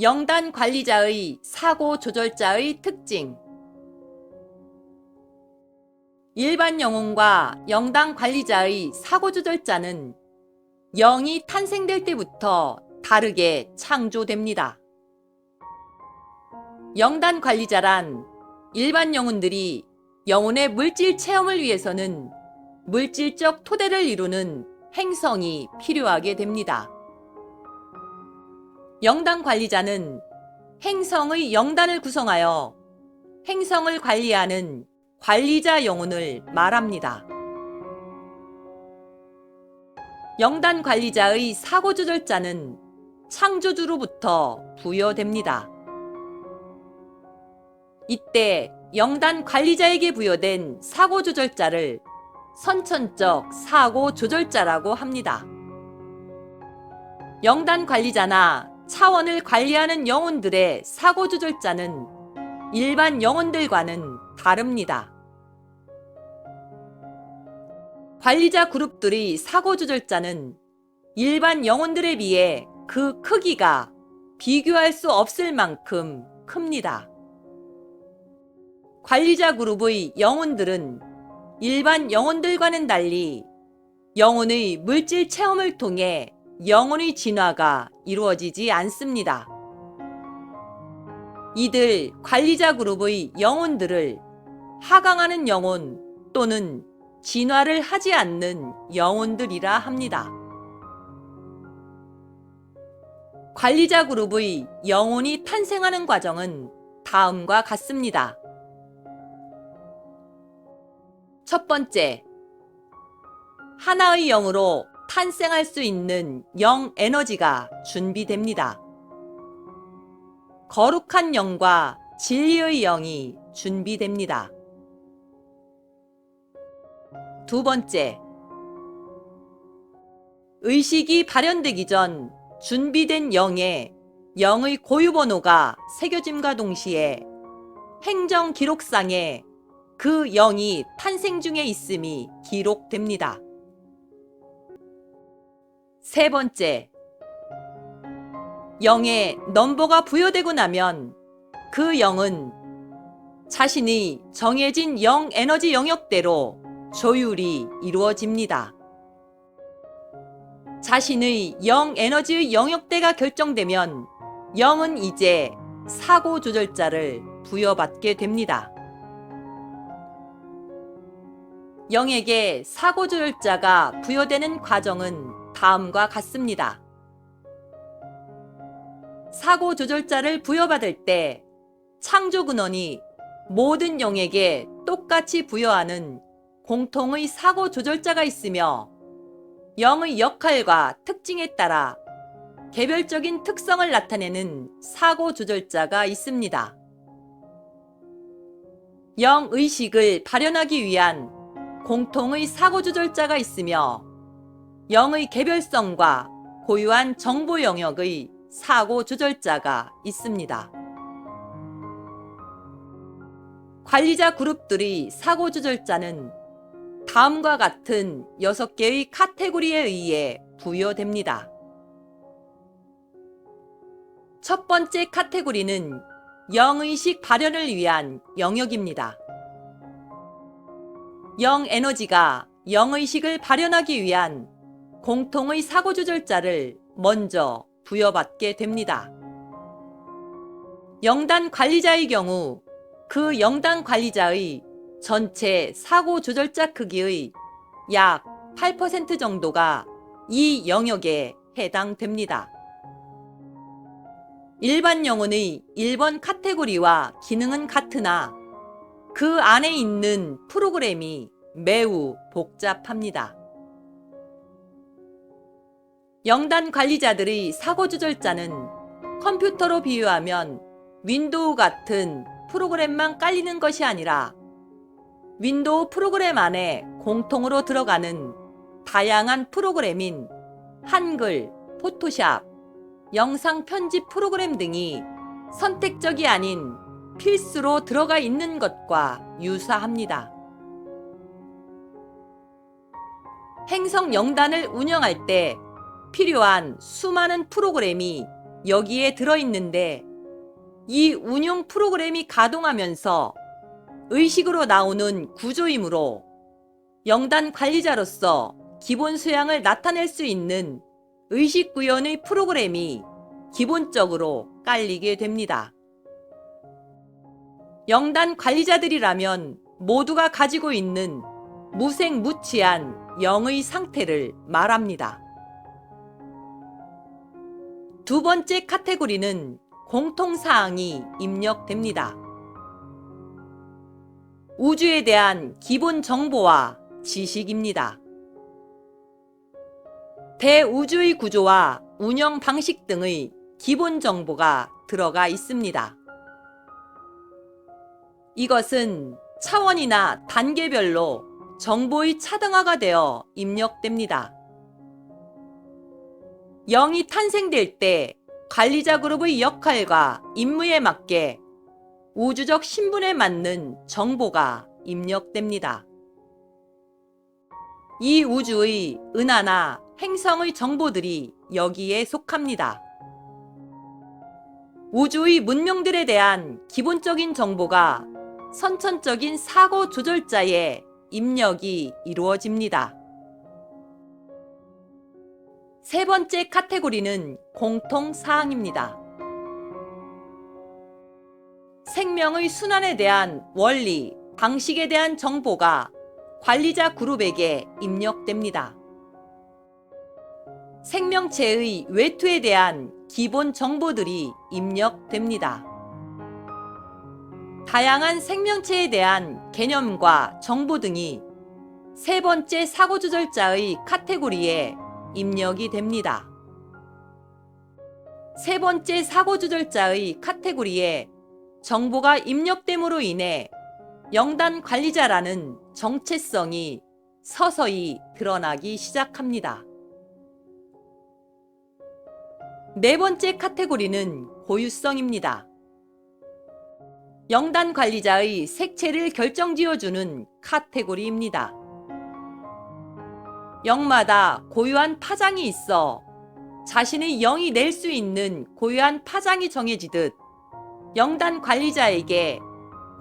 영단 관리자의 사고 조절자의 특징. 일반 영혼과 영단 관리자의 사고 조절자는 영이 탄생될 때부터 다르게 창조됩니다. 영단 관리자란 일반 영혼들이 영혼의 물질 체험을 위해서는 물질적 토대를 이루는 행성이 필요하게 됩니다. 영단 관리자는 행성의 영단을 구성하여 행성을 관리하는 관리자 영혼을 말합니다. 영단 관리자의 사고 조절자는 창조주로부터 부여됩니다. 이때 영단 관리자에게 부여된 사고 조절자를 선천적 사고 조절자라고 합니다. 영단 관리자나 차원을 관리하는 영혼들의 사고 조절자는 일반 영혼들과는 다릅니다. 관리자 그룹들의 사고 조절자는 일반 영혼들에 비해 그 크기가 비교할 수 없을 만큼 큽니다. 관리자 그룹의 영혼들은 일반 영혼들과는 달리 영혼의 물질 체험을 통해 영혼의 진화가 이루어지지 않습니다. 이들 관리자 그룹의 영혼들을 하강하는 영혼 또는 진화를 하지 않는 영혼들이라 합니다. 관리자 그룹의 영혼이 탄생하는 과정은 다음과 같습니다. 첫 번째, 하나의 영으로 탄생할 수 있는 영 에너지가 준비됩니다. 거룩한 영과 진리의 영이 준비됩니다. 두 번째, 의식이 발현되기 전 준비된 영의 고유번호가 새겨짐과 동시에 행정 기록상에 그 영이 탄생 중에 있음이 기록됩니다. 세 번째, 영의 넘버가 부여되고 나면 그 영은 자신의 정해진 영 에너지 영역대로 조율이 이루어집니다. 자신의 영 에너지의 영역대가 결정되면 영은 이제 사고 조절자를 부여받게 됩니다. 영에게 사고 조절자가 부여되는 과정은 다음과 같습니다. 사고 조절자를 부여받을 때 창조 근원이 모든 영에게 똑같이 부여하는 공통의 사고 조절자가 있으며 영의 역할과 특징에 따라 개별적인 특성을 나타내는 사고 조절자가 있습니다. 영 의식을 발현하기 위한 공통의 사고 조절자가 있으며 영의 개별성과 고유한 정보 영역의 사고 조절자가 있습니다. 관리자 그룹들의 사고 조절자는 다음과 같은 6개의 카테고리에 의해 부여됩니다. 첫 번째 카테고리는 영의식 발현을 위한 영역입니다. 영 에너지가 영의식을 발현하기 위한 공통의 사고 조절자를 먼저 부여받게 됩니다. 영단 관리자의 경우 그 영단 관리자의 전체 사고 조절자 크기의 약 8% 정도가 이 영역에 해당됩니다. 일반 영혼의 1번 카테고리와 기능은 같으나 그 안에 있는 프로그램이 매우 복잡합니다. 영단 관리자들의 사고 조절자는 컴퓨터로 비유하면 윈도우 같은 프로그램만 깔리는 것이 아니라 윈도우 프로그램 안에 공통으로 들어가는 다양한 프로그램인 한글, 포토샵, 영상 편집 프로그램 등이 선택적이 아닌 필수로 들어가 있는 것과 유사합니다. 행성 영단을 운영할 때 필요한 수많은 프로그램이 여기에 들어있는데 이 운용 프로그램이 가동하면서 의식으로 나오는 구조이므로 영단 관리자로서 기본 소양을 나타낼 수 있는 의식 구현의 프로그램이 기본적으로 깔리게 됩니다. 영단 관리자들이라면 모두가 가지고 있는 무색무취한 영의 상태를 말합니다. 두 번째 카테고리는 공통사항이 입력됩니다. 우주에 대한 기본 정보와 지식입니다. 대우주의 구조와 운영 방식 등의 기본 정보가 들어가 있습니다. 이것은 차원이나 단계별로 정보의 차등화가 되어 입력됩니다. 0이 탄생될 때 관리자 그룹의 역할과 임무에 맞게 우주적 신분에 맞는 정보가 입력됩니다. 이 우주의 은하나 행성의 정보들이 여기에 속합니다. 우주의 문명들에 대한 기본적인 정보가 선천적인 사고 조절자에 입력이 이루어집니다. 세 번째 카테고리는 공통사항입니다. 생명의 순환에 대한 원리, 방식에 대한 정보가 관리자 그룹에게 입력됩니다. 생명체의 외투에 대한 기본 정보들이 입력됩니다. 다양한 생명체에 대한 개념과 정보 등이 세 번째 사고조절자의 카테고리에 입력이 됩니다. 세 번째 사고조절자의 카테고리에 정보가 입력됨으로 인해 영단 관리자라는 정체성이 서서히 드러나기 시작합니다. 네 번째 카테고리는 고유성입니다. 영단 관리자의 색채를 결정지어주는 카테고리입니다. 영마다 고유한 파장이 있어 자신의 영이 낼 수 있는 고유한 파장이 정해지듯 영단 관리자에게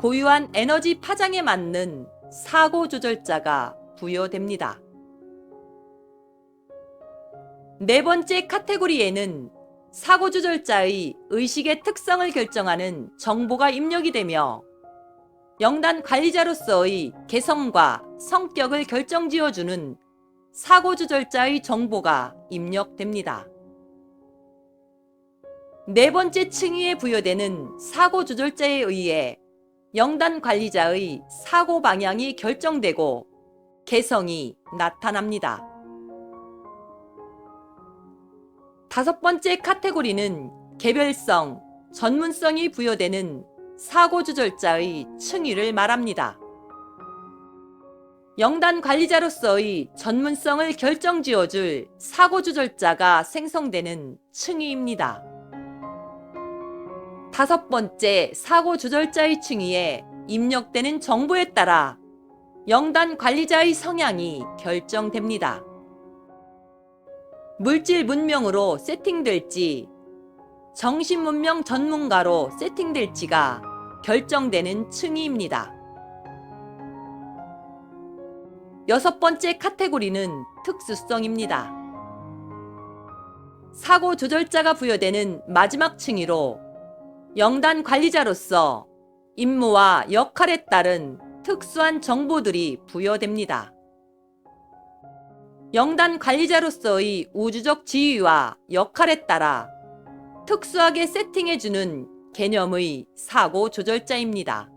고유한 에너지 파장에 맞는 사고 조절자가 부여됩니다. 네 번째 카테고리에는 사고 조절자의 의식의 특성을 결정하는 정보가 입력이 되며 영단 관리자로서의 개성과 성격을 결정지어주는 사고 조절자의 정보가 입력됩니다. 네 번째 층위에 부여되는 사고 조절자에 의해 영단 관리자의 사고 방향이 결정되고 개성이 나타납니다. 다섯 번째 카테고리는 개별성, 전문성이 부여되는 사고 조절자의 층위를 말합니다. 영단 관리자로서의 전문성을 결정지어줄 사고 조절자가 생성되는 층위입니다. 다섯 번째 사고 조절자의 층위에 입력되는 정보에 따라 영단 관리자의 성향이 결정됩니다. 물질 문명으로 세팅될지, 정신 문명 전문가로 세팅될지가 결정되는 층위입니다. 여섯 번째 카테고리는 특수성입니다. 사고 조절자가 부여되는 마지막 층위로 영단 관리자로서 임무와 역할에 따른 특수한 정보들이 부여됩니다. 영단 관리자로서의 우주적 지위와 역할에 따라 특수하게 세팅해주는 개념의 사고 조절자입니다.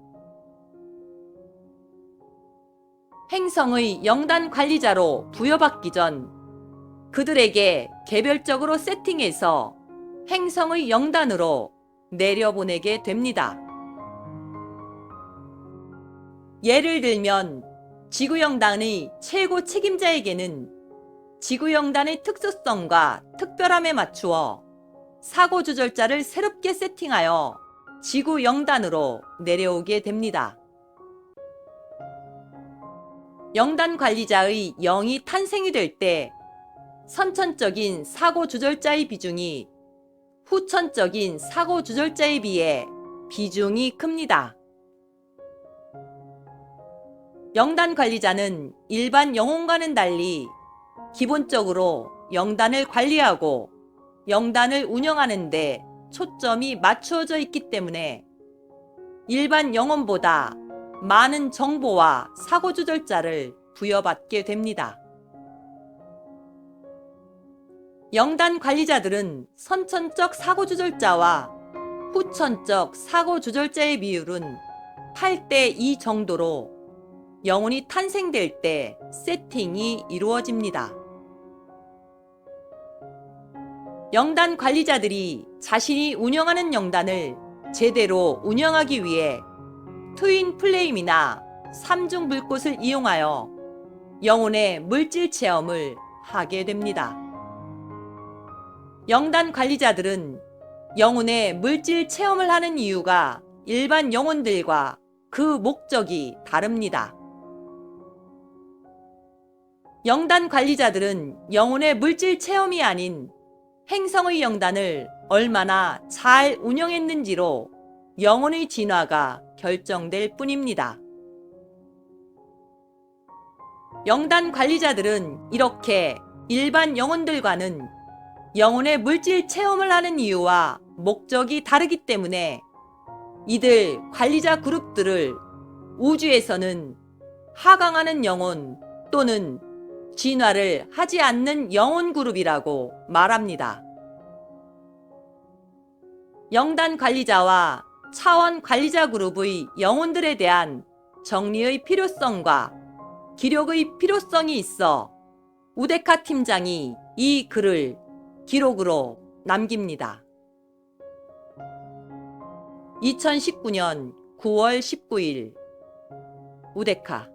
행성의 영단 관리자로 부여받기 전 그들에게 개별적으로 세팅해서 행성의 영단으로 내려보내게 됩니다. 예를 들면 지구영단의 최고 책임자에게는 지구영단의 특수성과 특별함에 맞추어 사고조절자를 새롭게 세팅하여 지구영단으로 내려오게 됩니다. 영단 관리자의 영이 탄생이 될 때 선천적인 사고조절자의 비중이 후천적인 사고 조절자에 비해 비중이 큽니다. 영단 관리자는 일반 영혼과는 달리 기본적으로 영단을 관리하고 영단을 운영하는 데 초점이 맞추어져 있기 때문에 일반 영혼보다 많은 정보와 사고 조절자를 부여받게 됩니다. 영단 관리자들은 선천적 사고 조절자와 후천적 사고 조절자의 비율은 8대 2 정도로 영혼이 탄생될 때 세팅이 이루어집니다. 영단 관리자들이 자신이 운영하는 영단을 제대로 운영하기 위해 트윈 플레임이나 삼중 불꽃을 이용하여 영혼의 물질 체험을 하게 됩니다. 영단 관리자들은 영혼의 물질 체험을 하는 이유가 일반 영혼들과 그 목적이 다릅니다. 영단 관리자들은 영혼의 물질 체험이 아닌 행성의 영단을 얼마나 잘 운영했는지로 영혼의 진화가 결정될 뿐입니다. 영단 관리자들은 이렇게 일반 영혼들과는 영혼의 물질 체험을 하는 이유와 목적이 다르기 때문에 이들 관리자 그룹들을 우주에서는 하강하는 영혼 또는 진화를 하지 않는 영혼 그룹이라고 말합니다. 영단 관리자와 차원 관리자 그룹의 영혼들에 대한 정리의 필요성과 기록의 필요성이 있어 우데카 팀장이 이 글을 기록으로 남깁니다. 2019년 9월 19일 우데카